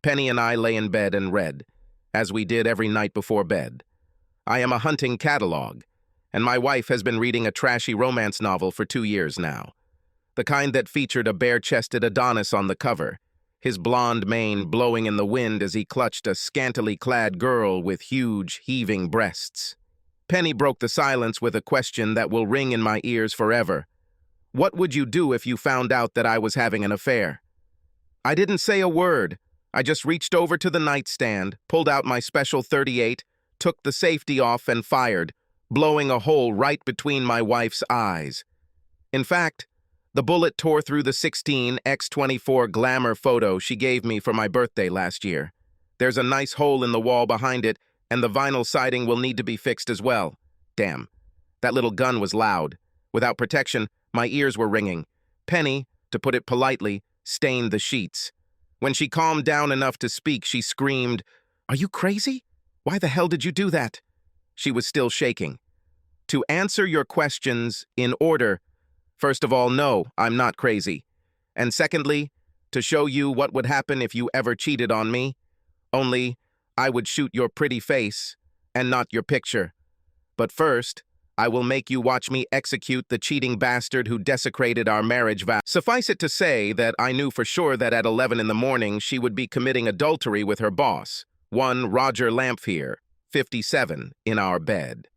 Penny and I lay in bed and read, as we did every night before bed. I am a hunting catalog, and my wife has been reading a trashy romance novel for 2 years now. The kind that featured a bare-chested Adonis on the cover, his blonde mane blowing in the wind as he clutched a scantily clad girl with huge, heaving breasts. Penny broke the silence with a question that will ring in my ears forever. What would you do if you found out that I was having an affair? I didn't say a word. I just reached over to the nightstand, pulled out my special .38, took the safety off and fired, blowing a hole right between my wife's eyes. In fact, the bullet tore through the 16x24 glamour photo she gave me for my birthday last year. There's a nice hole in the wall behind it, and the vinyl siding will need to be fixed as well. Damn, that little gun was loud. Without protection, my ears were ringing. Penny, to put it politely, stained the sheets. When she calmed down enough to speak, she screamed, "Are you crazy? Why the hell did you do that?" She was still shaking. To answer your questions in order, first of all, no, I'm not crazy. And secondly, to show you what would happen if you ever cheated on me, only I would shoot your pretty face and not your picture. But first, I will make you watch me execute the cheating bastard who desecrated our marriage vow. Suffice it to say that I knew for sure that at 11 in the morning she would be committing adultery with her boss, one Roger Lamphere, 57, in our bed.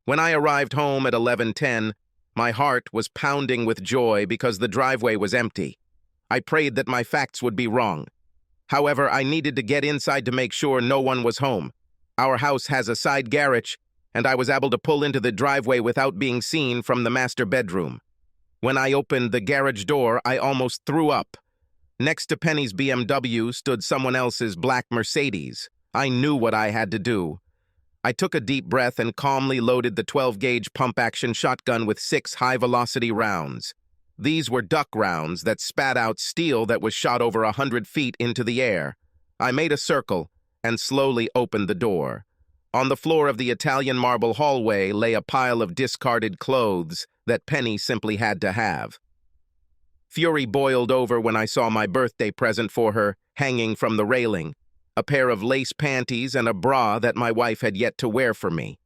When I arrived home at 11:10, my heart was pounding with joy because the driveway was empty. I prayed that my facts would be wrong. However, I needed to get inside to make sure no one was home. Our house has a side garage, and I was able to pull into the driveway without being seen from the master bedroom. When I opened the garage door, I almost threw up. Next to Penny's BMW stood someone else's black Mercedes. I knew what I had to do. I took a deep breath and calmly loaded the 12-gauge pump-action shotgun with 6 high-velocity rounds. These were duck rounds that spat out steel that was shot over 100 feet into the air. I made a circle and slowly opened the door. On the floor of the Italian marble hallway lay a pile of discarded clothes that Penny simply had to have. Fury boiled over when I saw my birthday present for her hanging from the railing, a pair of lace panties and a bra that my wife had yet to wear for me.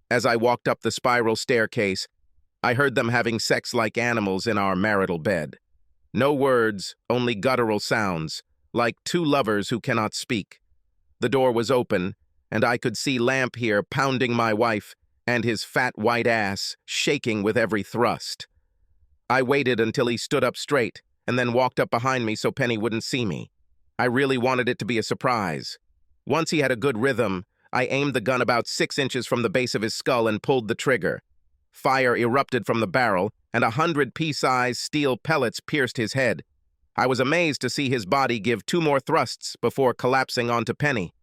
As I walked up the spiral staircase, I heard them having sex like animals in our marital bed. No words, only guttural sounds, like two lovers who cannot speak. The door was open, and I could see Lamphere pounding my wife and his fat white ass shaking with every thrust. I waited until he stood up straight and then walked up behind me so Penny wouldn't see me. I really wanted it to be a surprise. Once he had a good rhythm, I aimed the gun about 6 inches from the base of his skull and pulled the trigger. Fire erupted from the barrel, and 100 pea-sized steel pellets pierced his head. I was amazed to see his body give 2 more thrusts before collapsing onto Penny.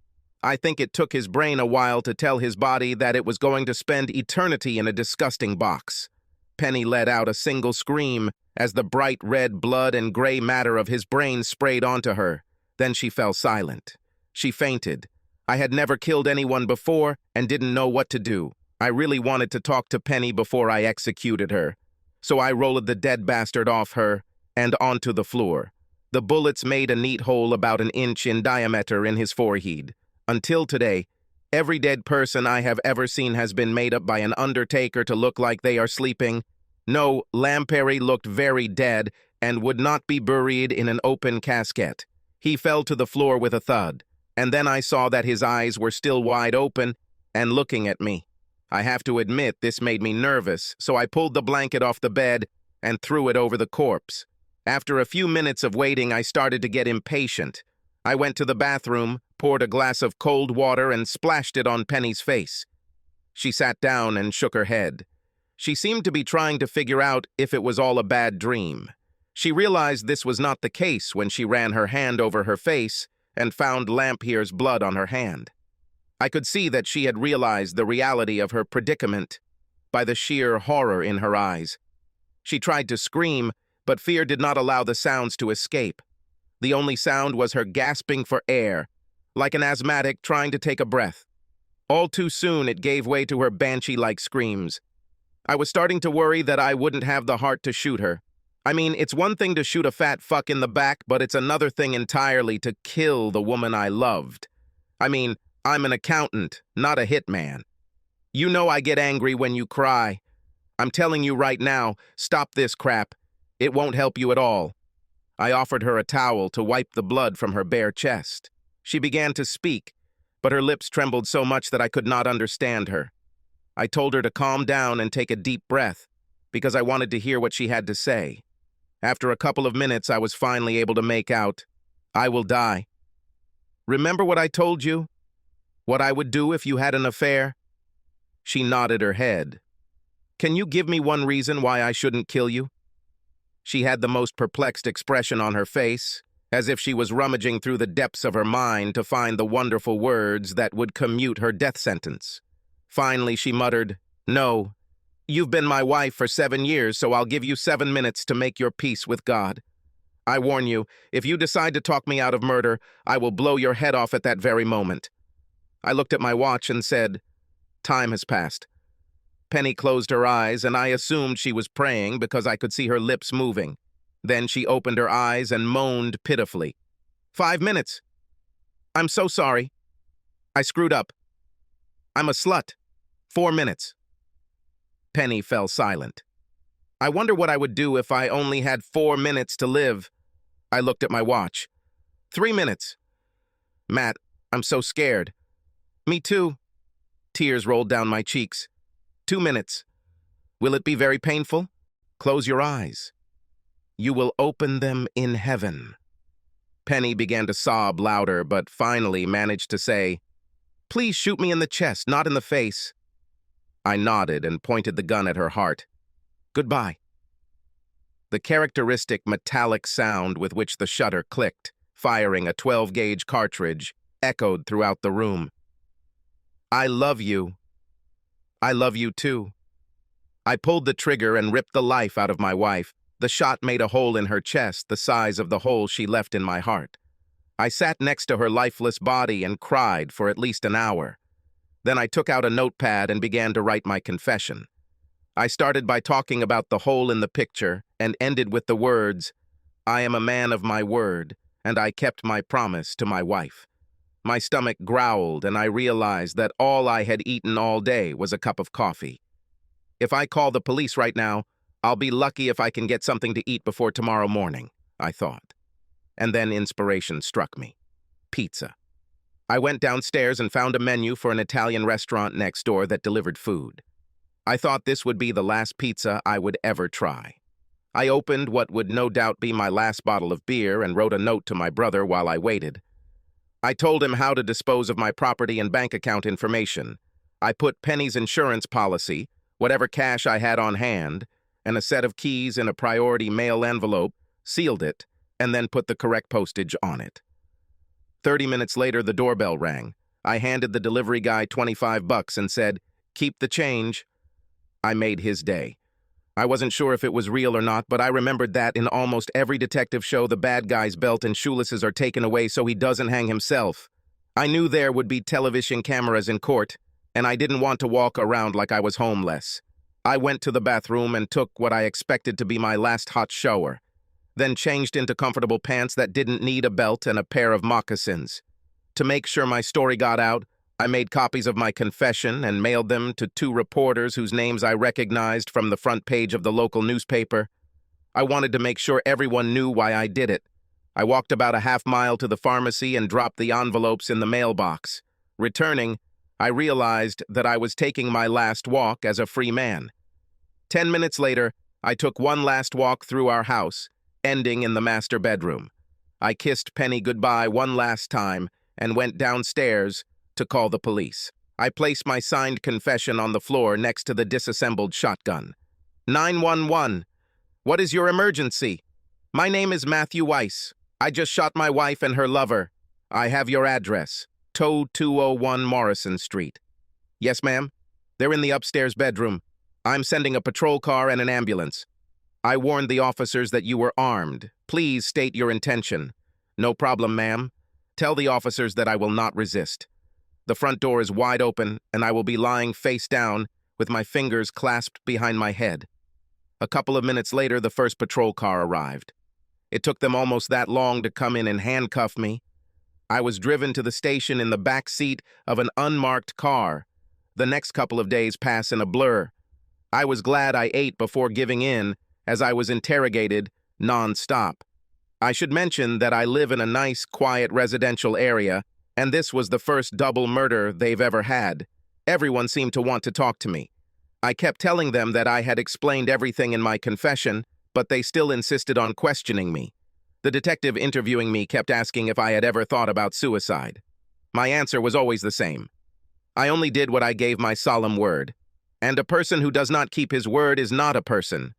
I think it took his brain a while to tell his body that it was going to spend eternity in a disgusting box. Penny let out a single scream as the bright red blood and gray matter of his brain sprayed onto her. Then she fell silent. She fainted. I had never killed anyone before and didn't know what to do. I really wanted to talk to Penny before I executed her. So I rolled the dead bastard off her and onto the floor. The bullets made a neat hole about 1 inch in diameter in his forehead. Until today, every dead person I have ever seen has been made up by an undertaker to look like they are sleeping. No, Lamphere looked very dead and would not be buried in an open casket. He fell to the floor with a thud, and then I saw that his eyes were still wide open and looking at me. I have to admit this made me nervous, so I pulled the blanket off the bed and threw it over the corpse. After a few minutes of waiting, I started to get impatient. I went to the bathroom, poured a glass of cold water, and splashed it on Penny's face. She sat down and shook her head. She seemed to be trying to figure out if it was all a bad dream. She realized this was not the case when she ran her hand over her face and found Lamphere's blood on her hand. I could see that she had realized the reality of her predicament by the sheer horror in her eyes. She tried to scream, but fear did not allow the sounds to escape. The only sound was her gasping for air, like an asthmatic trying to take a breath. All too soon, it gave way to her banshee-like screams. I was starting to worry that I wouldn't have the heart to shoot her. I mean, it's one thing to shoot a fat fuck in the back, but it's another thing entirely to kill the woman I loved. I mean, I'm an accountant, not a hitman. You know I get angry when you cry. I'm telling you right now, stop this crap. It won't help you at all. I offered her a towel to wipe the blood from her bare chest. She began to speak, but her lips trembled so much that I could not understand her. I told her to calm down and take a deep breath, because I wanted to hear what she had to say. After a couple of minutes, I was finally able to make out, "I will die. Remember what I told you? What I would do if you had an affair?" She nodded her head. "Can you give me one reason why I shouldn't kill you?" She had the most perplexed expression on her face, as if she was rummaging through the depths of her mind to find the wonderful words that would commute her death sentence. Finally, she muttered, "No. You've been my wife for 7 years, so I'll give you 7 minutes to make your peace with God. I warn you, if you decide to talk me out of murder, I will blow your head off at that very moment." I looked at my watch and said, "Time has passed." Penny closed her eyes, and I assumed she was praying because I could see her lips moving. Then she opened her eyes and moaned pitifully. 5 minutes. I'm so sorry. I screwed up. I'm a slut. 4 minutes. Penny fell silent. I wonder what I would do if I only had 4 minutes to live. I looked at my watch. 3 minutes. Matt, I'm so scared. Me too. Tears rolled down my cheeks. 2 minutes. Will it be very painful? Close your eyes. You will open them in heaven. Penny began to sob louder, but finally managed to say, "Please shoot me in the chest, not in the face." I nodded and pointed the gun at her heart. "Goodbye." The characteristic metallic sound with which the shutter clicked, firing a 12-gauge cartridge, echoed throughout the room. "I love you. I love you too." I pulled the trigger and ripped the life out of my wife. The shot made a hole in her chest, the size of the hole she left in my heart. I sat next to her lifeless body and cried for at least an hour. Then I took out a notepad and began to write my confession. I started by talking about the hole in the picture and ended with the words, "I am a man of my word, and I kept my promise to my wife." My stomach growled, and I realized that all I had eaten all day was a cup of coffee. If I call the police right now, I'll be lucky if I can get something to eat before tomorrow morning, I thought. And then inspiration struck me. Pizza. I went downstairs and found a menu for an Italian restaurant next door that delivered food. I thought this would be the last pizza I would ever try. I opened what would no doubt be my last bottle of beer and wrote a note to my brother while I waited. I told him how to dispose of my property and bank account information. I put Penny's insurance policy, whatever cash I had on hand, and a set of keys in a priority mail envelope, sealed it, and then put the correct postage on it. 30 minutes later, the doorbell rang. I handed the delivery guy $25 and said, "Keep the change." I made his day. I wasn't sure if it was real or not, but I remembered that in almost every detective show, the bad guy's belt and shoelaces are taken away so he doesn't hang himself. I knew there would be television cameras in court, and I didn't want to walk around like I was homeless. I went to the bathroom and took what I expected to be my last hot shower, then changed into comfortable pants that didn't need a belt and a pair of moccasins. To make sure my story got out, I made copies of my confession and mailed them to 2 reporters whose names I recognized from the front page of the local newspaper. I wanted to make sure everyone knew why I did it. I walked about a half-mile to the pharmacy and dropped the envelopes in the mailbox. Returning, I realized that I was taking my last walk as a free man. 10 minutes later, I took one last walk through our house, ending in the master bedroom. I kissed Penny goodbye one last time and went downstairs to call the police. I placed my signed confession on the floor next to the disassembled shotgun. 911. What is your emergency? My name is Matthew Weiss. I just shot my wife and her lover. I have your address. Toe 201 Morrison Street. Yes, ma'am. They're in the upstairs bedroom. I'm sending a patrol car and an ambulance. I warned the officers that you were armed. Please state your intention. No problem, ma'am. Tell the officers that I will not resist. The front door is wide open, and I will be lying face down with my fingers clasped behind my head. A couple of minutes later, the first patrol car arrived. It took them almost that long to come in and handcuff me. I was driven to the station in the back seat of an unmarked car. The next couple of days pass in a blur. I was glad I ate before giving in, as I was interrogated non-stop. I should mention that I live in a nice, quiet residential area, and this was the first double murder they've ever had. Everyone seemed to want to talk to me. I kept telling them that I had explained everything in my confession, but they still insisted on questioning me. The detective interviewing me kept asking if I had ever thought about suicide. My answer was always the same. I only did what I gave my solemn word. And a person who does not keep his word is not a person.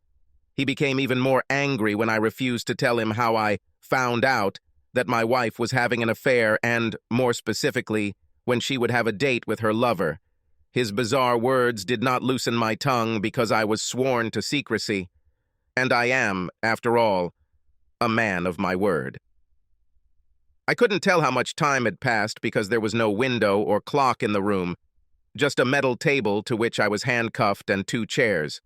He became even more angry when I refused to tell him how I found out that my wife was having an affair and, more specifically, when she would have a date with her lover. His bizarre words did not loosen my tongue because I was sworn to secrecy. And I am, after all, a man of my word. I couldn't tell how much time had passed because there was no window or clock in the room, just a metal table to which I was handcuffed and 2 chairs.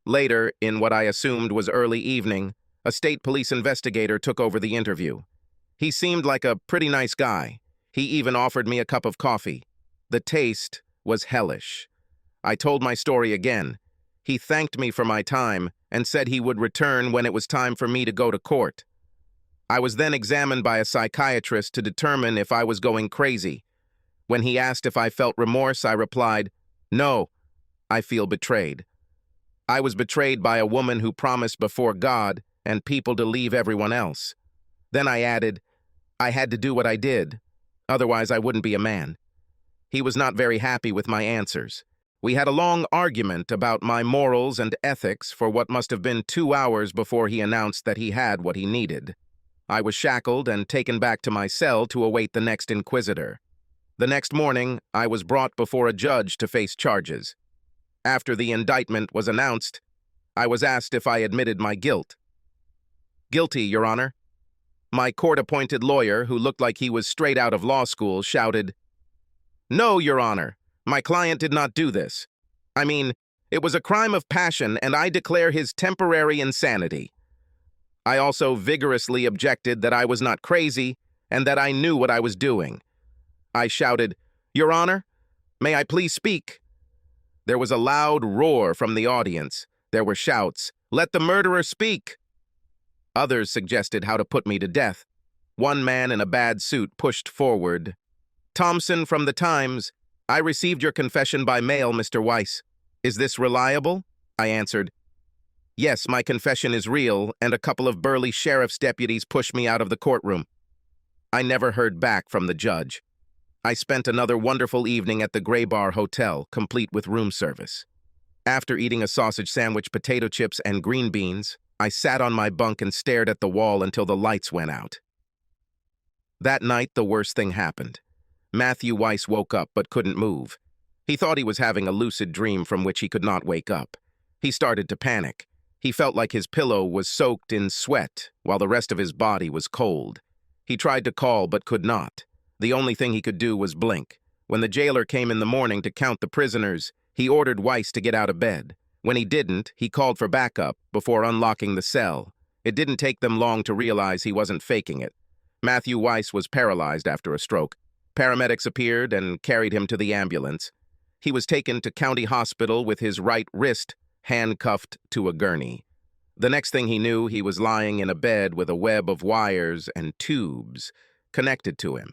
Later, in what I assumed was early evening, a state police investigator took over the interview. He seemed like a pretty nice guy. He even offered me a cup of coffee. The taste was hellish. I told my story again. He thanked me for my time and said he would return when it was time for me to go to court. I was then examined by a psychiatrist to determine if I was going crazy. When he asked if I felt remorse, I replied, "No, I feel betrayed." I was betrayed by a woman who promised before God and people to leave everyone else. Then I added, I had to do what I did, otherwise I wouldn't be a man. He was not very happy with my answers. We had a long argument about my morals and ethics for what must have been 2 hours before he announced that he had what he needed. I was shackled and taken back to my cell to await the next inquisitor. The next morning, I was brought before a judge to face charges. After the indictment was announced, I was asked if I admitted my guilt. "Guilty, Your Honor." My court-appointed lawyer, who looked like he was straight out of law school, shouted, "No, Your Honor, my client did not do this. I mean, it was a crime of passion, and I declare his temporary insanity." I also vigorously objected that I was not crazy and that I knew what I was doing. I shouted, "Your Honor, may I please speak?" There was a loud roar from the audience. There were shouts, "Let the murderer speak!" Others suggested how to put me to death. One man in a bad suit pushed forward. "Thompson from the Times, I received your confession by mail, Mr. Weiss. Is this reliable?" I answered, "Yes, my confession is real," and a couple of burly sheriff's deputies pushed me out of the courtroom. I never heard back from the judge. I spent another wonderful evening at the Gray Bar Hotel, complete with room service. After eating a sausage sandwich, potato chips, and green beans, I sat on my bunk and stared at the wall until the lights went out. That night, the worst thing happened. Matthew Weiss woke up but couldn't move. He thought he was having a lucid dream from which he could not wake up. He started to panic. He felt like his pillow was soaked in sweat while the rest of his body was cold. He tried to call but could not. The only thing he could do was blink. When the jailer came in the morning to count the prisoners, he ordered Weiss to get out of bed. When he didn't, he called for backup before unlocking the cell. It didn't take them long to realize he wasn't faking it. Matthew Weiss was paralyzed after a stroke. Paramedics appeared and carried him to the ambulance. He was taken to County Hospital with his right wrist handcuffed to a gurney. The next thing he knew, he was lying in a bed with a web of wires and tubes connected to him.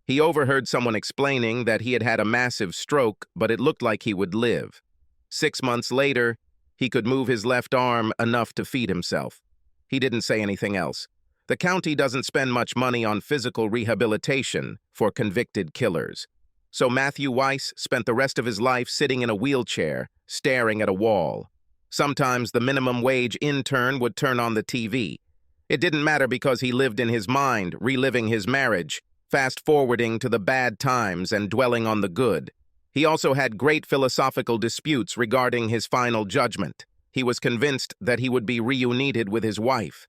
He overheard someone explaining that he had had a massive stroke, but it looked like he would live. 6 months later, he could move his left arm enough to feed himself. He didn't say anything else. The county doesn't spend much money on physical rehabilitation for convicted killers. So Matthew Weiss spent the rest of his life sitting in a wheelchair, staring at a wall. Sometimes the minimum wage intern would turn on the TV. It didn't matter because he lived in his mind, reliving his marriage, fast-forwarding to the bad times and dwelling on the good. He also had great philosophical disputes regarding his final judgment. He was convinced that he would be reunited with his wife.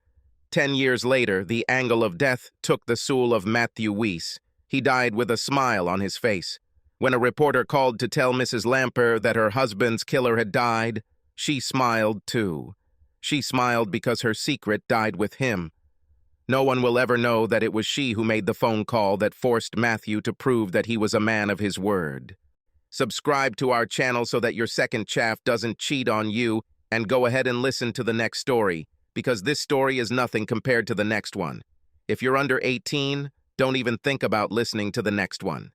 10 years later, the angle of death took the soul of Matthew Weiss. He died with a smile on his face. When a reporter called to tell Mrs. Lamper that her husband's killer had died, She smiled, too. She smiled because her secret died with him. No one will ever know that it was she who made the phone call that forced Matthew to prove that he was a man of his word. Subscribe to our channel so that your second chaff doesn't cheat on you, and go ahead and listen to the next story, because this story is nothing compared to the next one. If you're under 18, don't even think about listening to the next one.